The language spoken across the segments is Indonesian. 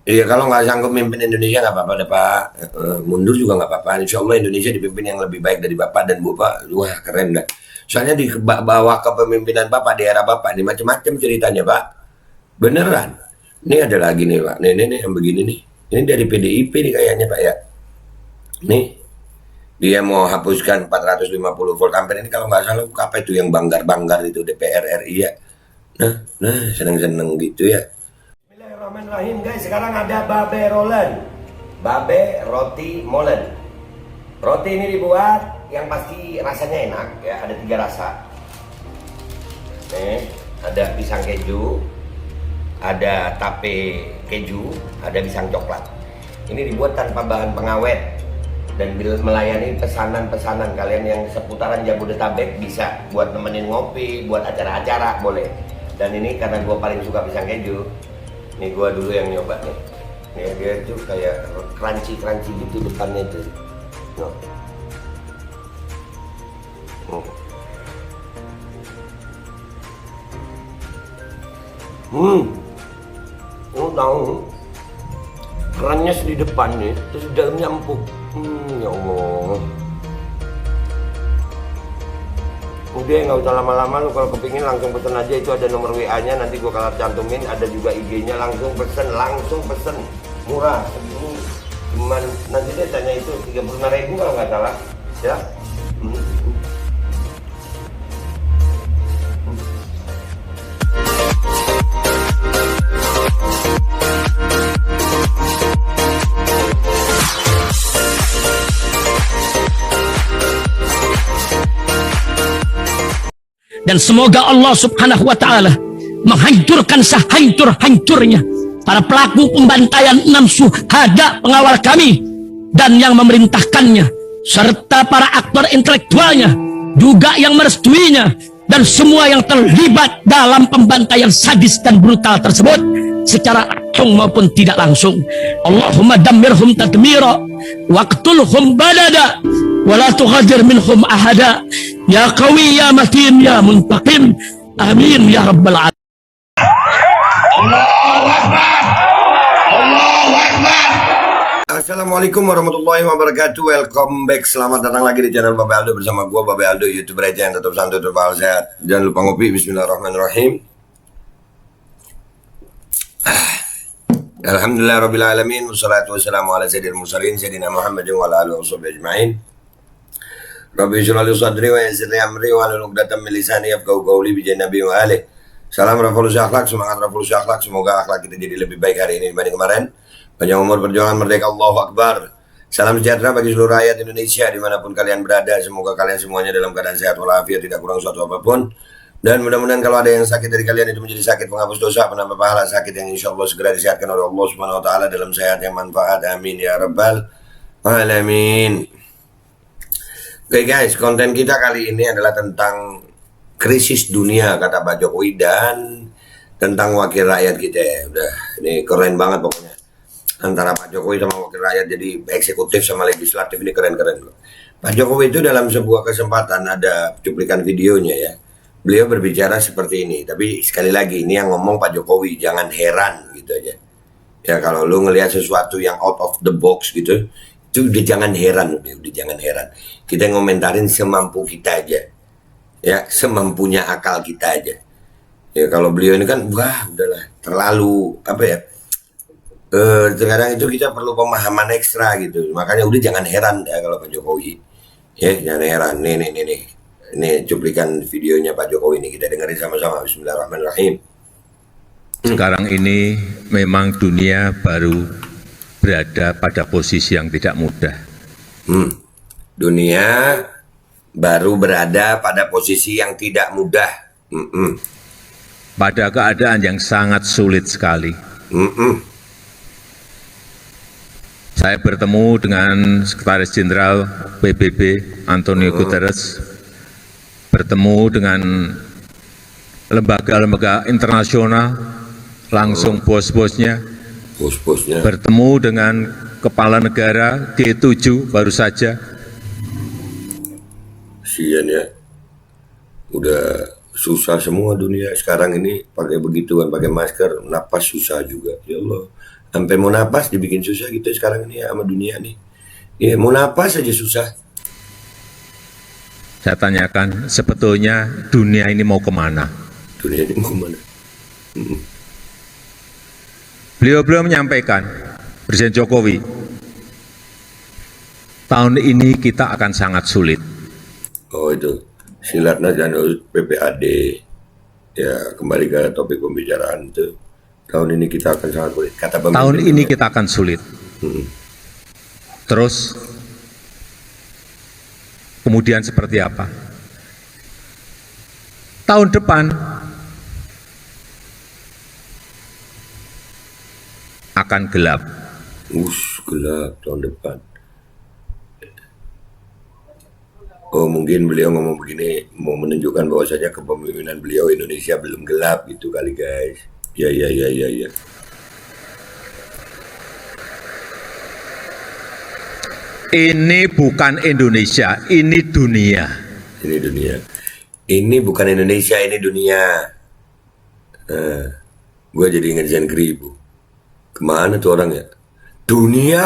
Iya, kalau nggak sanggup mimpin Indonesia nggak apa-apa deh Pak. Mundur juga nggak apa-apa. Insya Allah Indonesia dipimpin yang lebih baik dari Bapak dan Bu Pak. Wah keren dah. Soalnya di bawah kepemimpinan Bapak di era Bapak ini macam-macam ceritanya Pak. Beneran. Ini ada lagi nih Pak. Nih yang begini nih. Ini dari PDIP nih kayaknya Pak ya. Nih dia mau hapuskan 450 volt ampere ini kalau nggak salah apa itu yang banggar-banggar itu DPR RI ya. Nah seneng-seneng gitu ya. Bismillahirrahmanirrahim guys, sekarang ada babe rolen, babe roti molen. Roti ini dibuat yang pasti rasanya enak ya, ada 3 rasa. Nih, ada pisang keju, ada tape keju, ada pisang coklat. Ini dibuat tanpa bahan pengawet dan melayani pesanan-pesanan kalian yang seputaran Jabodetabek bisa buat nemenin ngopi, buat acara-acara boleh. Dan ini karena gue paling suka pisang keju. Nih gua dulu yang nyoba nih. Nih dia tuh kayak crunchy gitu depannya tuh. No. Tahu kerannya di depan nih, terus di dalamnya empuk. Ya Allah. Udah nggak usah lama-lama, lu kalau kepingin langsung pesen aja, itu ada nomor WA-nya, nanti gua kalau cantumin, ada juga IG-nya, langsung pesen, murah segini, cuman nanti dia tanya itu 35.000 kalau nggak salah ya. Dan semoga Allah subhanahu wa ta'ala menghancurkan sehancur-hancurnya para pelaku pembantaian 6 syuhada pengawal kami dan yang memerintahkannya, serta para aktor intelektualnya juga yang merestuinya, dan semua yang terlibat dalam pembantaian sadis dan brutal tersebut secara langsung maupun tidak langsung. Allahumma dammirhum tadmira waqtulhum badada wala tughadir minhum ahada ya qawi ya matin ya muntaqim, amin ya rabbal alamin. Assalamualaikum warahmatullahi wabarakatuh. Welcome back. Selamat datang lagi di channel Babe Aldo bersama gua Babe Aldo, YouTuber aja yang tetap santai, tetap sehat. Jangan lupa ngopi. Bismillahirrahmanirrahim. Alhamdulillahirabbil alamin, wassalatu wassalamu ala sayyidil mursalin sayyidina Muhammadin wa ala alihi washabihi ajmain. Rabbi shrah li sadri wa yassir li amri wa hlul 'uqdatam min lisani yafqahu qawli bi nabi wa alihi. Salam revolusi akhlak, semangat revolusi akhlak. Semoga akhlak kita jadi lebih baik hari ini dibanding kemarin. Panjang umur, perjuangan merdeka, Allahu Akbar. Salam sejahtera bagi seluruh rakyat Indonesia dimanapun kalian berada. Semoga kalian semuanya dalam keadaan sehat walafiat, tidak kurang suatu apapun. Dan mudah-mudahan kalau ada yang sakit dari kalian itu menjadi sakit penghapus dosa, penambah pahala, sakit yang insya Allah segera disehatkan oleh Allah Subhanahu Wa Taala dalam sehat yang manfaat. Amin ya rabbal alamin. Oke guys, konten kita kali ini adalah tentang krisis dunia kata Pak Jokowi dan tentang wakil rakyat kita ya. Udah, ini keren banget pokoknya. Antara Pak Jokowi sama wakil rakyat, jadi eksekutif sama legislatif, ini keren-keren. Pak Jokowi itu dalam sebuah kesempatan ada cuplikan videonya ya. Beliau berbicara seperti ini, tapi sekali lagi ini yang ngomong Pak Jokowi, jangan heran gitu aja. Ya kalau lu ngelihat sesuatu yang out of the box gitu, itu udah jangan heran, udah jangan heran. Kita ngomentarin semampu kita aja. Ya, semampunya akal kita aja. Ya kalau beliau ini kan wah udahlah terlalu apa ya? Sekarang itu kita perlu pemahaman ekstra gitu. Makanya udah jangan heran ya kalau Pak Jokowi. Ya, jangan heran. Nih. Ini cuplikan videonya Pak Jokowi ini, kita dengerin sama-sama. Bismillahirrahmanirrahim. Sekarang ini memang dunia baru berada pada posisi yang tidak mudah. Dunia baru berada pada posisi yang tidak mudah. Pada keadaan yang sangat sulit sekali. Saya bertemu dengan Sekretaris Jenderal PBB Antonio Guterres, bertemu dengan lembaga-lembaga internasional, langsung bos-bosnya, bertemu dengan kepala negara G7 baru saja. Kasian ya, udah susah semua dunia sekarang ini pakai begituan, pakai masker, napas susah juga. Ya Allah, sampai mau napas dibikin susah gitu sekarang ini ya, sama dunia nih. Ya, mau napas aja susah. Saya tanyakan, sebetulnya dunia ini mau kemana? Dunia ini mau kemana? Beliau menyampaikan, Presiden Jokowi, tahun ini kita akan sangat sulit. Oh itu, Silatnas dan PPAD. Ya, kembali ke topik pembicaraan itu. Tahun ini kita akan sangat sulit. Kata Tahun pemimpin. ini kita akan sulit. Terus, kemudian seperti apa? Tahun depan akan gelap. Gelap tahun depan. Oh mungkin beliau ngomong begini mau menunjukkan bahwasanya kepemimpinan beliau Indonesia belum gelap gitu kali guys. Ya ya ya ya ya. Ini bukan Indonesia, ini dunia. Ini dunia. Ini bukan Indonesia, ini dunia. Gue jadi ingat Jan Kribo. Kemana tuh orang ya? Dunia.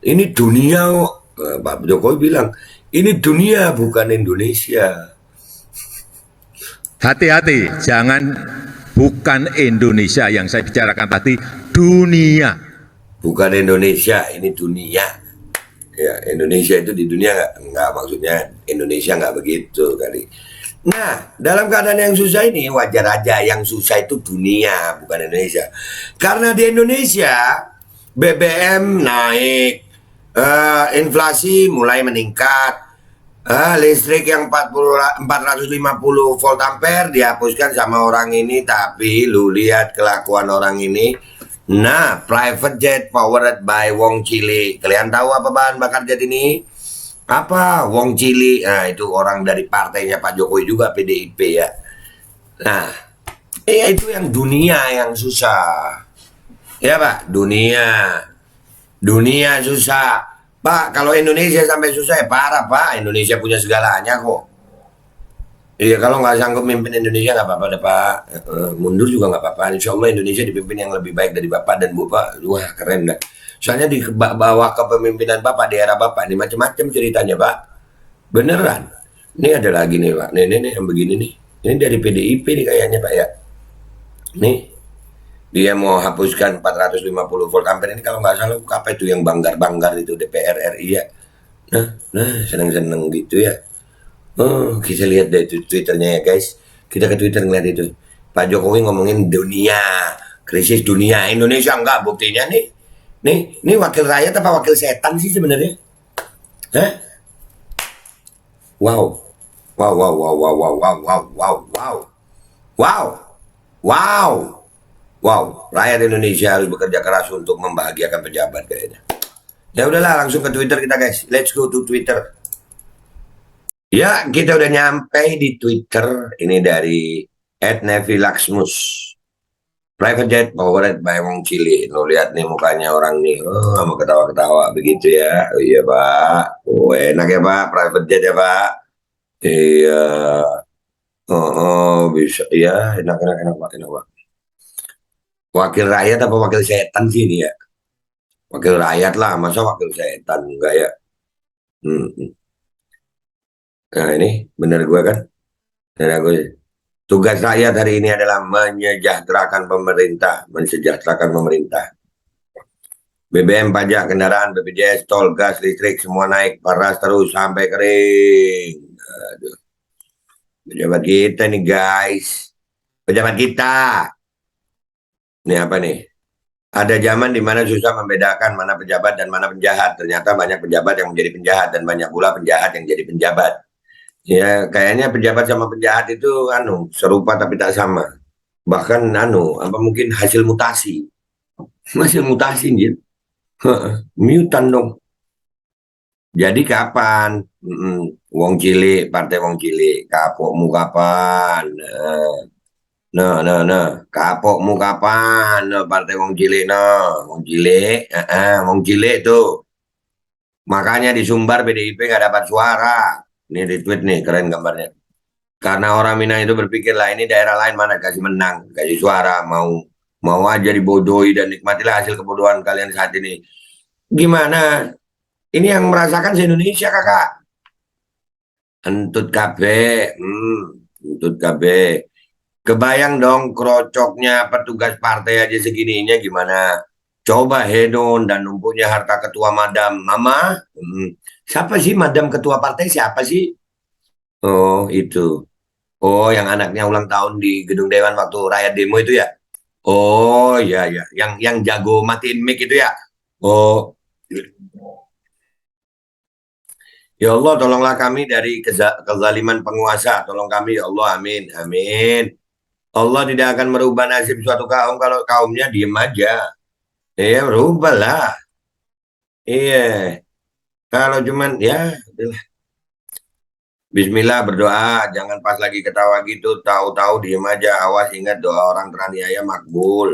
Ini dunia. Pak Jokowi bilang, ini dunia bukan Indonesia. Hati-hati, jangan bukan Indonesia yang saya bicarakan tadi, dunia. Bukan Indonesia, ini dunia. Ya, Indonesia itu di dunia nggak maksudnya Indonesia nggak begitu kali. Nah, dalam keadaan yang susah ini wajar aja yang susah itu dunia bukan Indonesia. Karena di Indonesia BBM naik, inflasi mulai meningkat, listrik yang 450 volt ampere dihapuskan sama orang ini, tapi lu lihat kelakuan orang ini. Nah, private jet powered by Wong Cili. Kalian tahu apa bahan bakar jet ini? Apa? Wong Cili. Nah, itu orang dari partainya Pak Jokowi juga, PDIP ya. Nah, itu yang dunia yang susah. Ya Pak, dunia. Dunia susah. Pak, kalau Indonesia sampai susah ya parah Pak. Indonesia punya segalanya kok. Iya, kalau nggak sanggup mimpin Indonesia nggak apa-apa deh Pak. Mundur juga nggak apa-apa. Insya Allah Indonesia dipimpin yang lebih baik dari Bapak dan Bu Pak. Wah keren dah. Soalnya di bawah kepemimpinan Bapak di era Bapak ini macam-macam ceritanya Pak. Beneran. Ini ada lagi nih Pak. Nih yang begini nih. Ini dari PDIP nih kayaknya Pak ya. Nih. Dia mau hapuskan 450 volt ampere ini kalau nggak salah apa itu yang banggar-banggar itu DPR RI ya. Nah seneng-seneng gitu ya. Oh, kita lihat deh Twitternya ya guys. Kita ke Twitter ngeliat itu. Pak Jokowi ngomongin dunia, krisis dunia. Indonesia enggak buktinya nih. Nih wakil rakyat apa wakil setan sih sebenarnya? Hah? Wow. Wow, wow, wow, wow, wow, wow, wow, wow, wow. Wow. Wow. Wow, rakyat Indonesia harus bekerja keras untuk membahagiakan pejabat kayaknya. Ya udahlah, langsung ke Twitter kita guys. Let's go to Twitter. Ya, kita udah nyampe di Twitter. Ini dari @nevilaxmus. Private jet powered by Wong Cili. Lo lihat nih mukanya orang nih. Oh, mau ketawa-ketawa begitu ya. Oh iya Pak. Oh enak ya Pak. Private jet ya Pak. Iya. Bisa. Iya, enak Pak. Enak Pak. Wakil rakyat apa wakil setan sih ini ya? Wakil rakyat lah. Masa wakil setan? Enggak ya? Nah ini bener gue kan? Dan aku tugas rakyat hari ini adalah menyejahterakan pemerintah, mensejahterakan pemerintah. BBM, pajak kendaraan, BPJS, tol, gas, listrik, semua naik, paras terus sampai kering. Aduh. Pejabat kita nih guys, pejabat kita. Ini apa nih? Ada zaman di mana susah membedakan mana pejabat dan mana penjahat. Ternyata banyak pejabat yang menjadi penjahat dan banyak pula penjahat yang jadi penjabat. Ya, kayaknya pejabat sama penjahat itu serupa tapi tak sama. Bahkan apa mungkin hasil mutasi. Hasil mutasi gitu. Mutan dong. Jadi kapan? Wong Cilik, partai Wong Cilik, kapokmu kapan? Kapokmu kapan? Partai Wong Cilik, Wong Cilik, Wong Cilik tuh. Makanya di Sumbar PDIP nggak dapat suara. Ini retweet nih, keren gambarnya. Karena orang Minang itu berpikir lah ini daerah lain mana kasih menang, kasih suara, mau aja dibodohi dan nikmatilah hasil kebodohan kalian saat ini. Gimana? Ini yang merasakan se-Indonesia kakak. Entut KB, entut KB. Kebayang dong krocoknya petugas partai aja segininya gimana? Coba hedon dan numpuknya harta ketua madam. Mama, siapa sih madam ketua partai siapa sih? Oh itu. Oh yang anaknya ulang tahun di gedung Dewan waktu rakyat demo itu ya? Oh iya ya, yang jago matiin mic itu ya? Oh, ya Allah, tolonglah kami dari kezaliman penguasa. Tolong kami, ya Allah, amin, amin. Allah tidak akan merubah nasib suatu kaum kalau kaumnya diem aja. Iya, rubahlah. Iya, kalau cuman ya, udahlah. Bismillah berdoa, jangan pas lagi ketawa gitu, tahu-tahu diem aja. Awas ingat doa orang teraniaya makbul.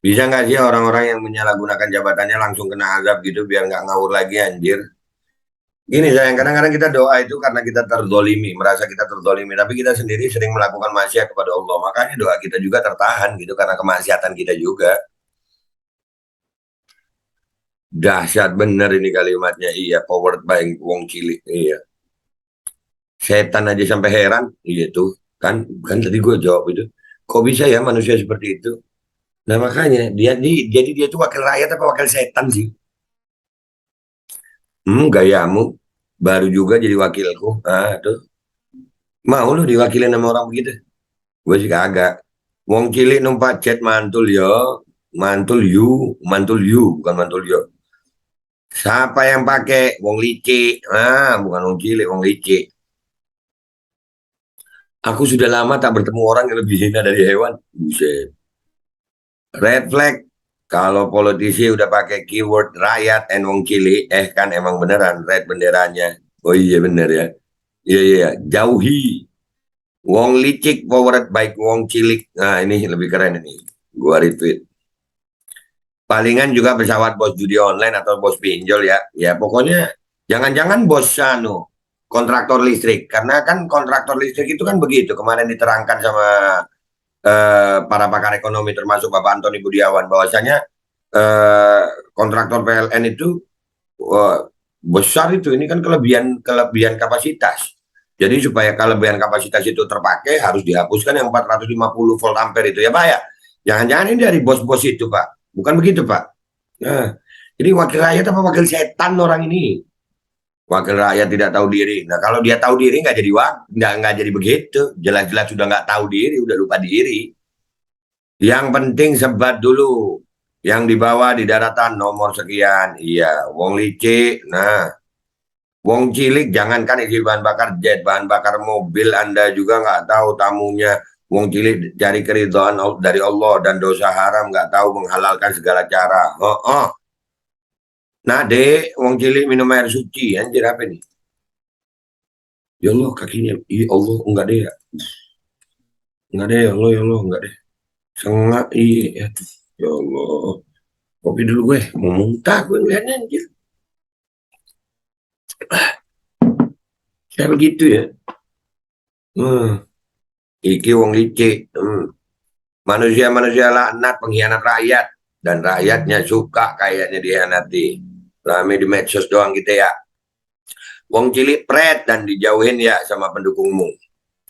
Bisa nggak sih orang-orang yang menyalahgunakan jabatannya langsung kena azab gitu biar nggak ngawur lagi anjir? Gini sayang, kadang-kadang kita doa itu karena kita terzolimi, merasa kita terzolimi, tapi kita sendiri sering melakukan maksiat kepada Allah. Makanya doa kita juga tertahan gitu karena kemaksiatan kita juga. Dahsyat bener ini kalimatnya. Iya, powered by Wong Cilik. Iya. Setan aja sampai heran. Iya tuh. Kan tadi gue jawab itu. Kok bisa ya manusia seperti itu? Nah makanya jadi dia tuh wakil rakyat apa wakil setan sih? Gayamu baru juga jadi wakilku. Ah, tuh. Mau lu diwakilin sama orang begitu? Gue sih kagak. Wong cilik numpak jet mantul yo, mantul you, bukan mantul yo. Siapa yang pakai wong licik? Bukan wong cilik, wong licik. Aku sudah lama tak bertemu orang yang lebih hina dari hewan. Buset. Red flag. Kalau politisi udah pakai keyword rakyat and wong cilik, kan emang beneran red benderanya. Oh iya bener ya. Iya iya, jauhi. Wong licik forward baik wong cilik. Nah ini lebih keren ini. Gua retweet. Palingan juga pesawat bos judi online atau bos pinjol ya. Ya pokoknya jangan-jangan bos kontraktor listrik. Karena kan kontraktor listrik itu kan begitu. Kemarin diterangkan sama para pakar ekonomi termasuk Bapak Antoni Budiawan bahwasanya eh, kontraktor PLN itu besar itu. Ini kan kelebihan kelebihan kapasitas. Jadi supaya kelebihan kapasitas itu terpakai harus dihapuskan yang 450 volt ampere itu ya Pak ya. Jangan-jangan ini dari bos-bos itu Pak. Bukan begitu Pak. Nah, jadi wakil rakyat apa wakil setan orang ini? Wakil rakyat tidak tahu diri. Nah, kalau dia tahu diri nggak jadi nggak jadi begitu. Jelas-jelas sudah nggak tahu diri, udah lupa diri. Yang penting sebat dulu. Yang dibawa di daratan nomor sekian. Iya, wong licik. Nah, wong cilik jangankan isi bahan bakar jet, bahan bakar mobil Anda juga nggak tahu tamunya. Wong cilik cari keridhaan dari Allah dan dosa haram nggak tahu menghalalkan segala cara. Oh, oh. Nah, dek, wong cilik minum air suci, anjir apa nih? Ya Allah, kakinya. Ya Allah, enggak deh ya. Enggak deh, ya Allah, enggak deh. Sengak, iya. Ya Allah. Kopi dulu gue, mau muntah gue ngeliatnya anjir. Kayak begitu ya. Hmm, iki wong licik. Manusia-manusia laknat, pengkhianat rakyat. Dan rakyatnya suka kayaknya dihianati. Rame di medsos doang gitu ya. Wong cilik pret dan dijauhin ya sama pendukungmu.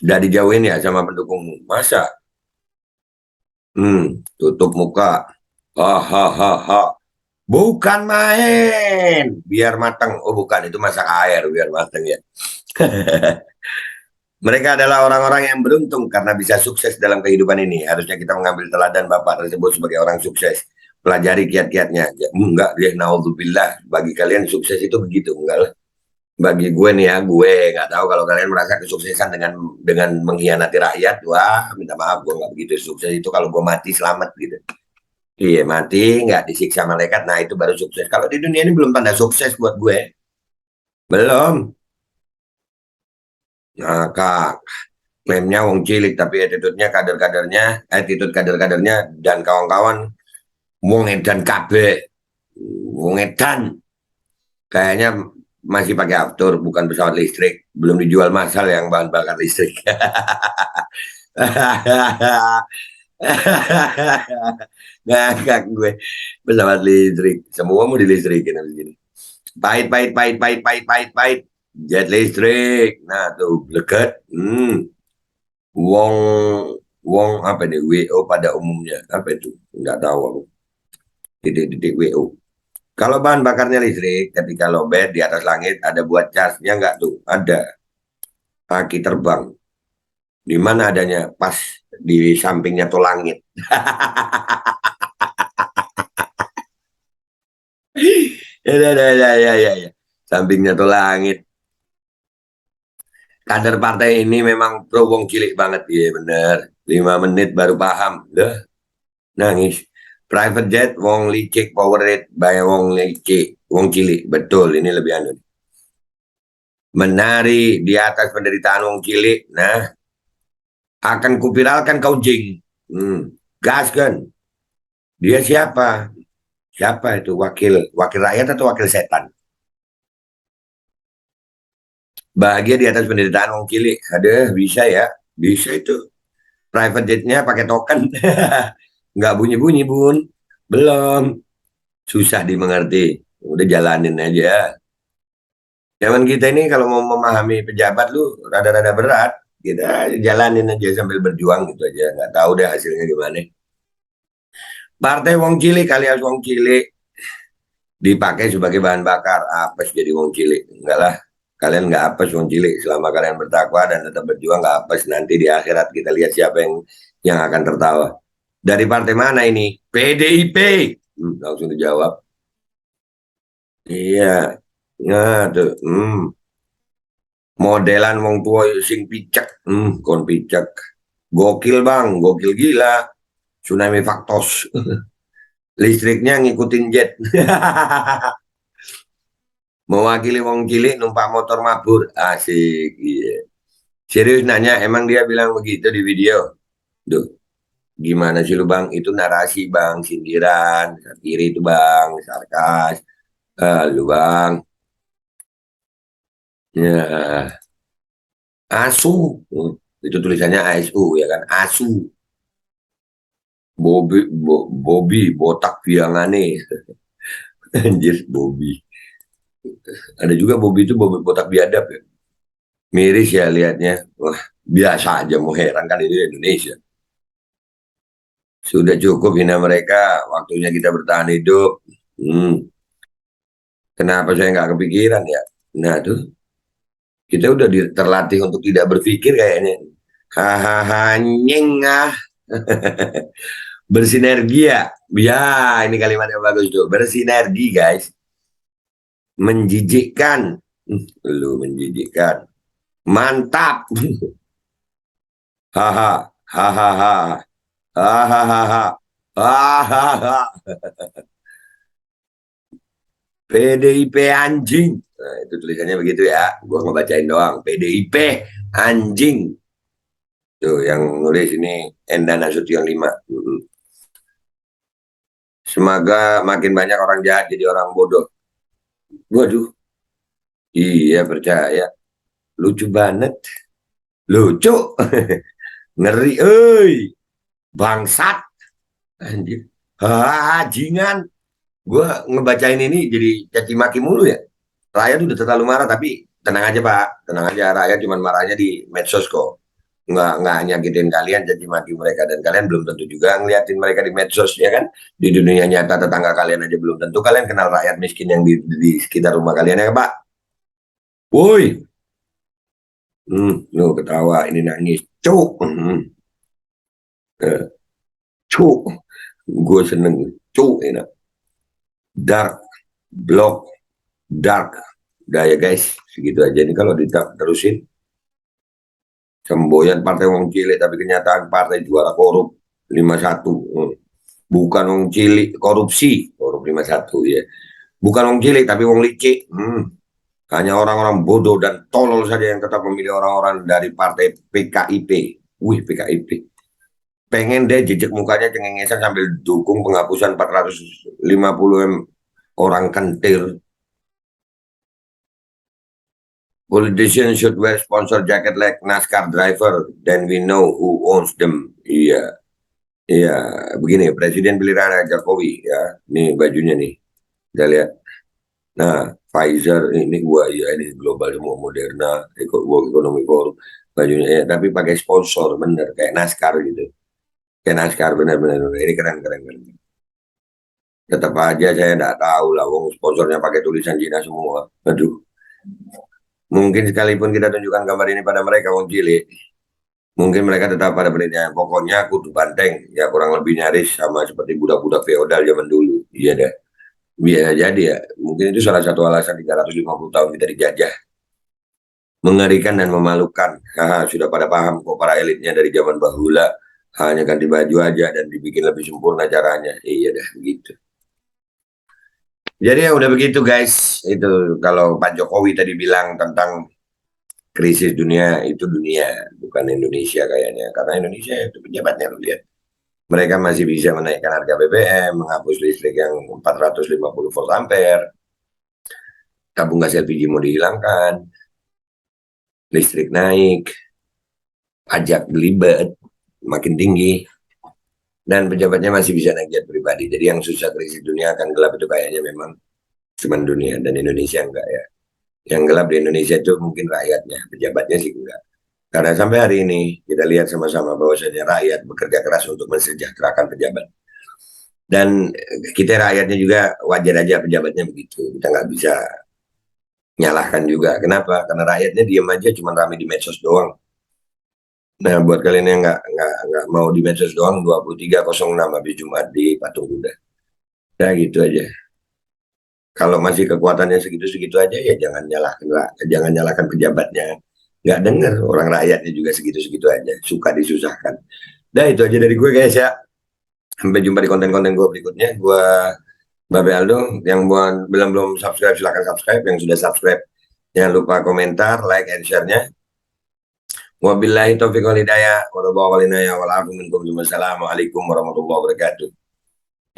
Udah dijauhin ya sama pendukungmu. Masa? Tutup muka. Hahaha. Bukan main. Biar matang. Oh bukan, itu masak air biar matang ya. Mereka adalah orang-orang yang beruntung karena bisa sukses dalam kehidupan ini. Harusnya kita mengambil teladan Bapak tersebut sebagai orang sukses. Pelajari kiat-kiatnya. Ya, enggak, dia naudzubillah. Bagi kalian sukses itu begitu. Enggak lah. Bagi gue nih ya, gue nggak tahu kalau kalian merasa kesuksesan dengan mengkhianati rakyat. Wah, minta maaf, gue nggak begitu sukses itu kalau gue mati selamat gitu. Iya, mati nggak disiksa malaikat. Nah, itu baru sukses. Kalau di dunia ini belum tanda sukses buat gue. Belum. Nah, Kak, klaimnya wong cilik tapi attitude kader-kadernya dan kawan-kawan wong edan kabeh. Wong edan kayaknya masih pakai Aftur, bukan pesawat listrik. Belum dijual massal yang bahan bakar listrik. Ngakak gue. Pesawat listrik. Semua mau dilistrikin habis gini. Pahit, pahit, pahit, pahit, pahit, pahit, pahit. Jet listrik. Nah tuh, dekat. Wong, wong apa nih? WO pada umumnya. Apa itu? Nggak tahu aku. Titik-titik WO. Kalau bahan bakarnya listrik, ketika lowbat di atas langit, ada buat casnya nggak tuh? Ada. Kaki terbang. Di mana adanya? Pas di sampingnya tuh langit. Ya, ya, ya, ya, ya, ya, ya. Sampingnya tuh langit. Kader partai ini memang pro wong cilik banget. Iya bener. 5 menit baru paham. Loh, nangis. Private jet, wong licik, power rate, bayar wong licik, wong cilik. Betul, ini lebih anu. Menari di atas penderitaan wong cilik. Nah, akan kupiralkan kau jing. Gas kan? Dia siapa? Siapa itu? Wakil rakyat atau wakil setan? Bahagia di atas penderitaan wong cilik. Ada bisa ya? Bisa itu. Private jetnya pakai token. Nggak bunyi-bunyi, Bun. Belum. Susah dimengerti. Udah jalanin aja. Zaman kita ini kalau mau memahami pejabat lu rada-rada berat. Kita jalanin aja sambil berjuang gitu aja. Nggak tahu deh hasilnya gimana. Partai wong cilik alias wong cilik dipakai sebagai bahan bakar. Apes jadi wong cilik. Enggak lah. Kalian nggak apes wong cilik. Selama kalian bertakwa dan tetap berjuang nggak apes. Nanti di akhirat kita lihat siapa yang akan tertawa. Dari partai mana ini? PDIP. Langsung dijawab. Iya. Nah, tuh. Modelan wong tua sing picek. Kon picek. Gokil bang, gokil gila. Tsunami faktos. Listriknya ngikutin jet. Mewakili wong cilik numpak motor mabur. Asik. Iya. Serius nanya, emang dia bilang begitu di video? Duh, gimana sih lu bang? Itu narasi bang, sindiran, satiri itu bang, sarkas. Lu bang. Ya, asu. Itu tulisannya ASU ya kan? Asu. Bobby, botak biangane. Anjir, Bobby. Ada juga Bobby itu Bobby botak biadab ya. Miris ya lihatnya. Wah, biasa aja mau heran kan ini Indonesia. Sudah cukup hina mereka, waktunya kita bertahan hidup. Kenapa saya nggak kepikiran ya? Nah tuh, kita udah terlatih untuk tidak berpikir kayaknya. Hahaha, nyengah. Bersinergi ya. Ya, ini kalimat yang bagus tuh. Bersinergi, guys. Menjijikkan. Lu menjijikkan. Mantap. Haha. Hahaha. Hahaha. Hahaha. PDIP anjing. Nah, itu tulisannya begitu ya. Gua ngebacain doang. PDIP anjing. Tuh yang nulis ini Enda Nasution 5. Semoga makin banyak orang jahat jadi orang bodoh. Waduh. Iya percaya. Lucu banget. Lucu. Ngeri. Bangsat. Anjir. Hajingan. Gue ngebacain ini jadi caci maki mulu ya. Rakyat udah terlalu marah tapi tenang aja Pak. Tenang aja rakyat cuma marahnya di medsos kok. Nggak nyakitin kalian jadi maki mereka dan kalian belum tentu juga ngeliatin mereka di medsos ya kan. Di dunia nyata tetangga kalian aja belum tentu kalian kenal rakyat miskin yang di sekitar rumah kalian ya Pak. Woi. Lu ketawa ini nangis. Cuk. Cuk. Gue seneng. Cuk enak. Dark. Block. Dark. Udah ya guys. Segitu aja nih kalau diterusin. Semboyan partai wong cilik tapi kenyataan partai juara korup 51. Bukan wong cilik korupsi korup 51 ya. Bukan wong cilik tapi wong licik. Hanya orang-orang bodoh dan tolol saja yang tetap memilih orang-orang dari partai PKIP. Wih, PKIP. Pengen deh jejak mukanya cengengesan sambil dukung penghapusan 450 M orang kentir. Politicians should wear sponsor jacket like NASCAR driver, then we know who owns them. Iya, iya. Begini, Presiden pilihan Jokowi ya. Nih bajunya nih, kita lihat. Nah, Pfizer ini gua ya, ini global semua, Moderna, World Economic Forum, bajunya ya. Tapi pakai sponsor, bener kayak NASCAR gitu. Kayak NASCAR, bener-bener. Ini keren. Tetap aja saya nggak tahu lah, wong sponsornya pakai tulisan Cina semua. Aduh. Mungkin sekalipun kita tunjukkan gambar ini pada mereka, wong cilik, mungkin mereka tetap pada penelitian. Pokoknya kudu banteng, ya kurang lebih nyaris sama seperti budak-budak feodal zaman dulu. Iya deh. Biar jadi ya, mungkin itu salah satu alasan 350 tahun kita dijajah. Mengerikan dan memalukan. Sudah pada paham kok para elitnya dari zaman bahula. Hanya ganti baju aja dan dibikin lebih sempurna caranya. Iya deh, begitu. Jadi ya udah begitu guys. Itu kalau Pak Jokowi tadi bilang tentang krisis dunia, itu dunia, bukan Indonesia kayaknya. Karena Indonesia itu pejabatnya, lu lihat. Mereka masih bisa menaikkan harga BBM, menghapus listrik yang 450 volt ampere, tabung gas LPG mau dihilangkan, listrik naik, pajak belibet, makin tinggi, dan pejabatnya masih bisa naik jet pribadi. Jadi yang susah krisis dunia akan gelap itu kayaknya memang cuma dunia, dan Indonesia enggak ya. Yang gelap di Indonesia itu mungkin rakyatnya, pejabatnya sih enggak. Karena sampai hari ini kita lihat sama-sama bahwasanya rakyat bekerja keras untuk mensejahterakan pejabat. Dan kita rakyatnya juga wajar aja pejabatnya begitu. Kita nggak bisa nyalahkan juga. Kenapa? Karena rakyatnya diam aja, cuma rame di medsos doang. Nah, buat kalian yang nggak mau di medsos doang, 23.06 habis Jumat di Patung Kuda. Ya gitu aja. Kalau masih kekuatannya segitu-segitu aja, ya jangan nyalahkan pejabatnya. Nggak dengar, orang rakyatnya juga segitu-segitu aja. Suka disusahkan. Nah, itu aja dari gue guys ya. Sampai jumpa di konten-konten gue berikutnya. Gue Babe Aldo. Yang belum subscribe, silahkan subscribe. Yang sudah subscribe, jangan lupa komentar, like, and share-nya. Wabillahi taufiq wal hidayah. Wassalamualaikum warahmatullahi wabarakatuh.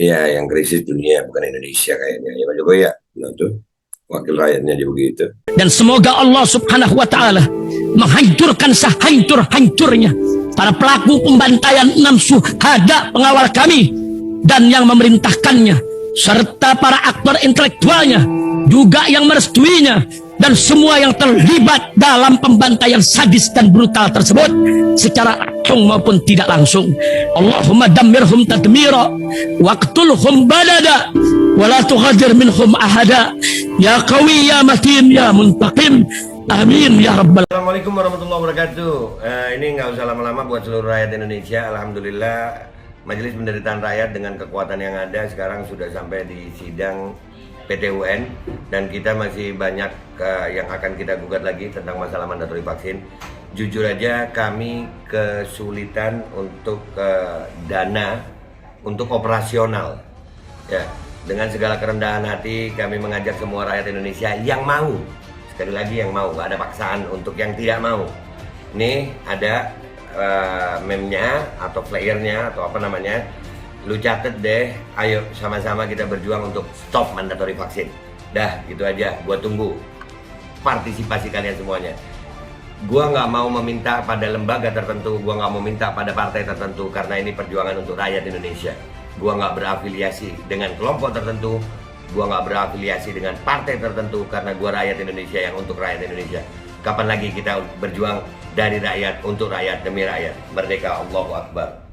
Ya, yang krisis dunia bukan Indonesia kayaknya. Ya Pak Jokowi ya. Nah tuh, wakil rakyatnya aja begitu. Dan semoga Allah subhanahu wa ta'ala menghancurkan sehancur-hancurnya para pelaku pembantaian 6 syuhada pengawal kami dan yang memerintahkannya, serta para aktor intelektualnya juga yang merestuinya, dan semua yang terlibat dalam pembantaian sadis dan brutal tersebut secara langsung maupun tidak langsung. Allahumma dammirhum tadmira waqtulhum badada wala tughadir minhum ahada ya qawi ya matin ya muntaqim amin ya rabbal. Assalamualaikum warahmatullahi wabarakatuh. Ini nggak usah lama-lama buat seluruh rakyat Indonesia. Alhamdulillah Majelis Penderitaan Rakyat dengan kekuatan yang ada sekarang sudah sampai di sidang PT UN, dan kita masih banyak yang akan kita gugat lagi tentang masalah mandatori vaksin. Jujur aja kami kesulitan untuk dana untuk operasional ya. Dengan segala kerendahan hati kami mengajak semua rakyat Indonesia yang mau, sekali lagi yang mau, gak ada paksaan untuk yang tidak mau. Nih ada meme-nya atau flyernya atau apa namanya, lu catet deh, ayo sama-sama kita berjuang untuk stop mandatori vaksin. Dah, gitu aja, gua tunggu partisipasi kalian semuanya. Gua nggak mau meminta pada lembaga tertentu, gua nggak mau minta pada partai tertentu, karena ini perjuangan untuk rakyat Indonesia. Gua nggak berafiliasi dengan kelompok tertentu, gua nggak berafiliasi dengan partai tertentu, karena gua rakyat Indonesia yang untuk rakyat Indonesia. Kapan lagi kita berjuang dari rakyat, untuk rakyat, demi rakyat. Merdeka, Allahu Akbar.